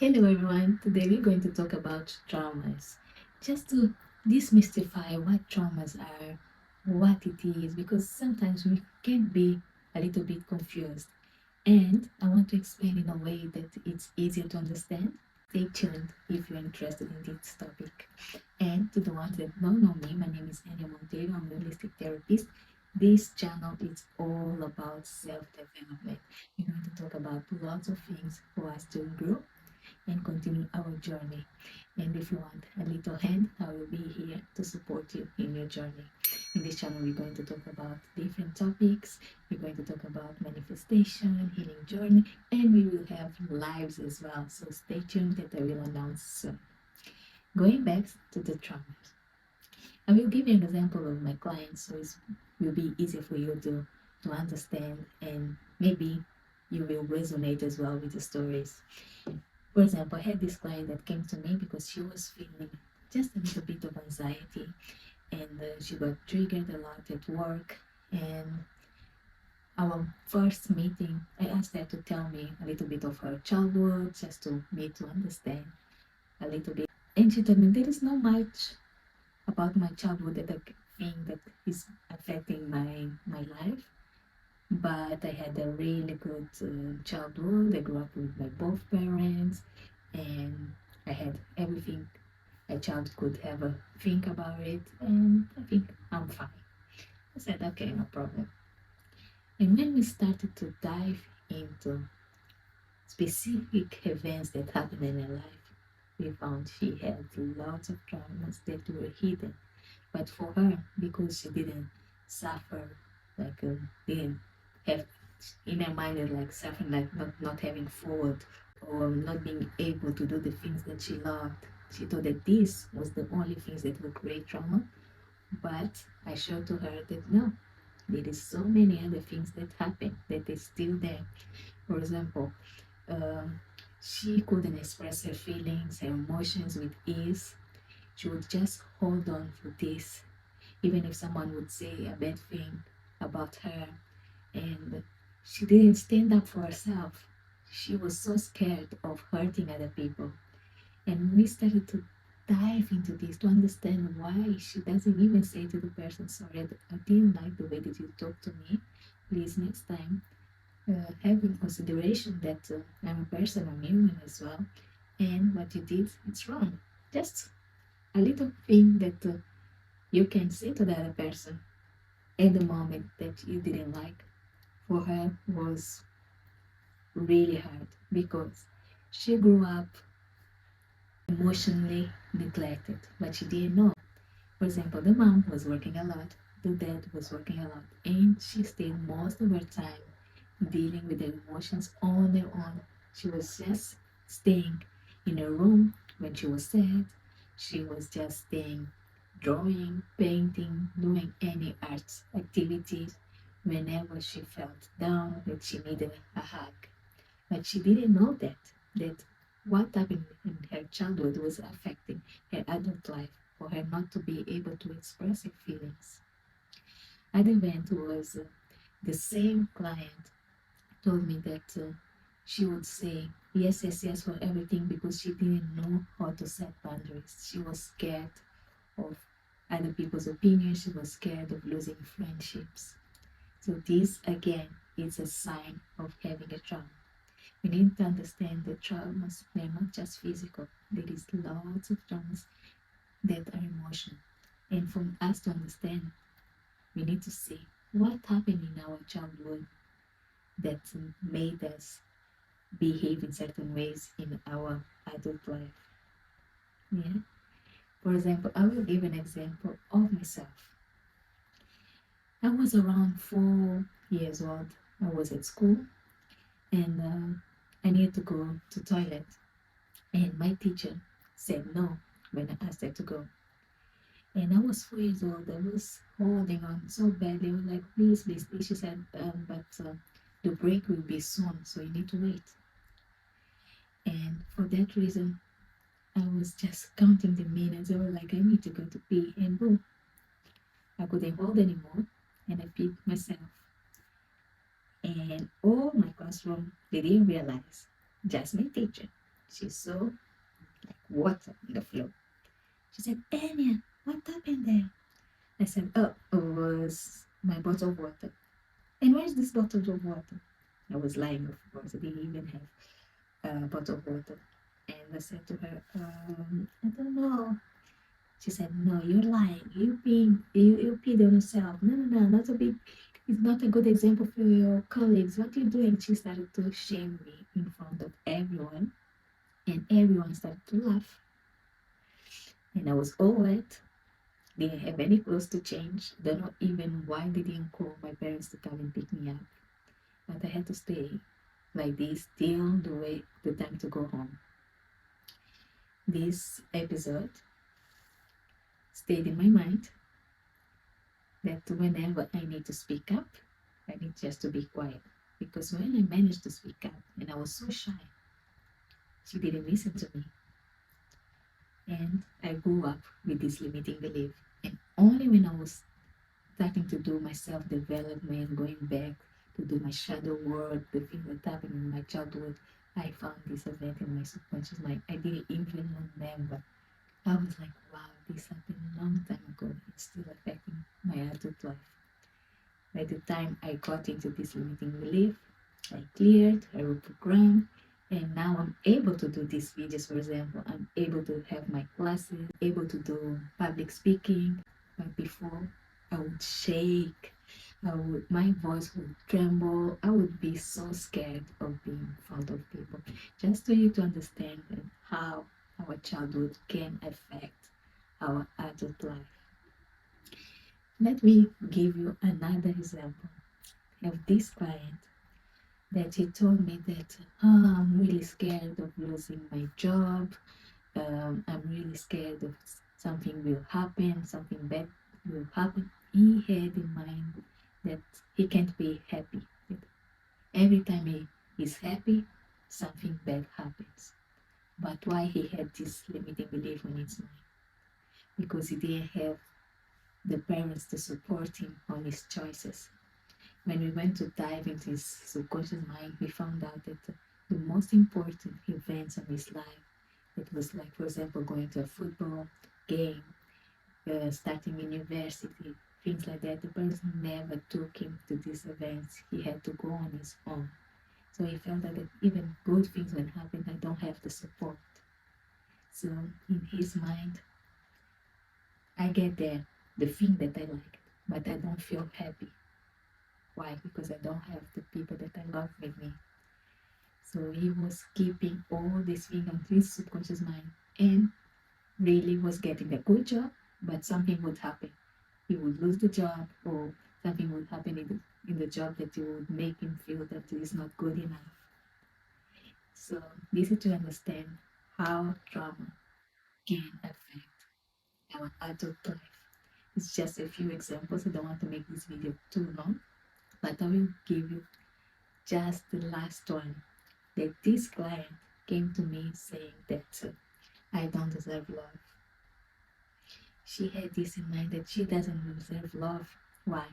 Hello everyone, today we're going to talk about traumas. Just to demystify what traumas are, what it is, because sometimes we can be a little bit confused. And I want to explain in a way that it's easier to understand. Stay tuned if you're interested in this topic. And to the ones that don't know me, my name is Anya Monteiro, I'm a holistic therapist. This channel is all about self-development. We're going to talk about lots of things for us to grow and continue our journey. And if you want a little hand, I will be here to support you in your journey. In this channel, we're going to talk about different topics. We're going to talk about manifestation, healing journey, and we will have lives as well. So stay tuned that I will announce soon. Going back to the traumas, I will give you an example of my clients so it will be easier for you to understand and maybe you will resonate as well with the stories. For example, I had this client that came to me because she was feeling just a little bit of anxiety and she got triggered a lot at work. And our first meeting, I asked her to tell me a little bit of her childhood just to me to understand a little bit. And she told me there is not much about my childhood that I think that is affecting my life. But I had a really good childhood. I grew up with my both parents, and I had everything a child could ever think about it, and I think I'm fine. I said, okay, no problem. And when we started to dive into specific events that happened in her life, we found she had lots of traumas that were hidden. But for her, because she didn't suffer, didn't have in her mind, like suffering, like not having food or not being able to do the things that she loved. She thought that this was the only things that would create trauma. But I showed to her that no, there is so many other things that happen that is still there. For example, um, she couldn't express her feelings, her emotions with ease. She would just hold on for this, even if someone would say a bad thing about her. And she didn't stand up for herself. She was so scared of hurting other people. And we started to dive into this to understand why she doesn't even say to the person, sorry, I didn't like the way that you talked to me. Please, next time, have in consideration that I'm a person, I'm human as well. And what you did, it's wrong. Just a little thing that you can say to the other person at the moment that you didn't like for her was really hard because she grew up emotionally neglected, but she didn't know. For example, the mom was working a lot, the dad was working a lot, and she stayed most of her time dealing with her emotions on her own. She was just staying in her room when she was sad. She was just staying drawing, painting, doing any arts activities whenever she felt down that she needed a hug. But she didn't know that what happened in her childhood was affecting her adult life for her not to be able to express her feelings. Other event was the same client told me that she would say yes, yes, yes for everything because she didn't know how to set boundaries. She was scared of other people's opinions. She was scared of losing friendships. So this again is a sign of having a trauma. We need to understand that traumas, they're not just physical. There is lots of traumas that are emotional. And for us to understand, we need to see what happened in our childhood that made us behave in certain ways in our adult life. Yeah. For example, I will give an example of myself. I was around 4 years old. I was at school and I needed to go to toilet. And my teacher said no when I asked her to go. And I was 4 years old. I was holding on so badly. I was like, please, please, please. She said, but the break will be soon, so you need to wait. And for that reason, I was just counting the minutes. I was like, I need to go to pee. And boom, I couldn't hold anymore. And I peed myself. And all my classroom, they didn't realize, just my teacher. She saw like water on the floor. She said, Anya, what happened there? I said, oh, it was my bottle of water. And where's this bottle of water? I was lying, of course. I didn't even have a bottle of water. And I said to her, I don't know. She said, no, you're lying. You peed on yourself. No, no, no, not a big, it's not a good example for your colleagues. What are you doing? She started to shame me in front of everyone. And everyone started to laugh. And I was all wet. Didn't have any clothes to change. Don't know even why they didn't call my parents to come and pick me up. But I had to stay like this till the time to go home. This episode stayed in my mind that whenever I need to speak up, I need just to be quiet. Because when I managed to speak up and I was so shy, she didn't listen to me. And I grew up with this limiting belief. And only when I was starting to do my self development, going back to do my shadow work, the things that happened in my childhood, I found this event in my subconscious mind. I didn't even remember. I was like, wow, this happened a long time ago. It's still affecting my adult life. By the time I got into this limiting belief, I cleared, I reprogrammed, and now I'm able to do these videos, for example. I'm able to have my classes, able to do public speaking. But before, I would shake, my voice would tremble. I would be so scared of being in front of people. Just for you to understand how our childhood can affect our adult life. Let me give you another example of this client that he told me that, oh, I'm really scared of losing my job. I'm really scared of something will happen, something bad will happen. He had in mind that he can't be happy. That every time he is happy, something bad happens. But why he had this limiting belief on his mind? Because he didn't have the parents to support him on his choices. When we went to dive into his subconscious mind, we found out that the most important events of his life, it was like, for example, going to a football game, starting university, things like that. The person never took him to these events. He had to go on his own. So he felt that even good things when happen, I don't have the support. So in his mind, I get there, the thing that I like, but I don't feel happy. Why? Because I don't have the people that I love with me. So he was keeping all this thing on his subconscious mind and really was getting a good job, but something would happen. He would lose the job or something would happen in the job that would make him feel that it is not good enough. So this is to understand how trauma can affect our adult life. It's just a few examples. I don't want to make this video too long, but I will give you just the last one, that this client came to me saying that I don't deserve love. She had this in mind that she doesn't deserve love. Why?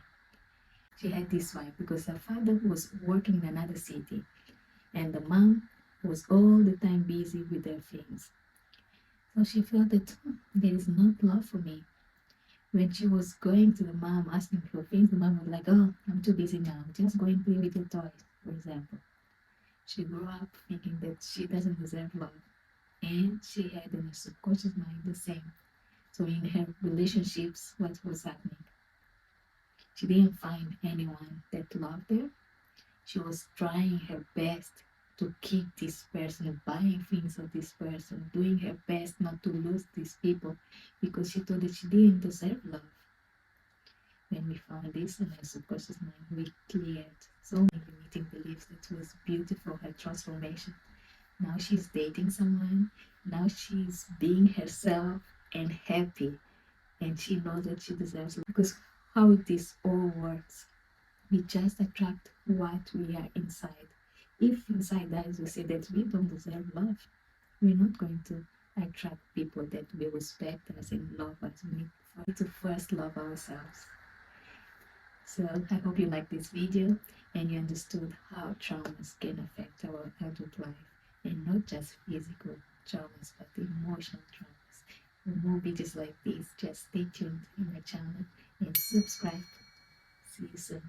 She had this why? Because her father was working in another city and the mom was all the time busy with their things. So she felt that there is not love for me. When she was going to the mom asking for things, the mom was like, oh, I'm too busy now. Just go and play with your toys, for example. She grew up thinking that she doesn't deserve love. And she had in her subconscious mind the same. So in her relationships, what was happening? She didn't find anyone that loved her. She was trying her best to keep this person, buying things of this person, doing her best not to lose these people because she thought that she didn't deserve love. When we found this in her subconscious mind, we cleared so many limiting beliefs. That was beautiful, her transformation. Now she's dating someone, now she's being herself and happy, and she knows that she deserves love. Because how this all works, we just attract what we are inside. If inside us we say that we don't deserve love, we're not going to attract people that will respect us and love us. We need to first love ourselves. So I hope you liked this video and you understood how traumas can affect our adult life. and not just physical traumas, but emotional traumas. For more videos like this, just stay tuned in my channel and subscribe. See you soon.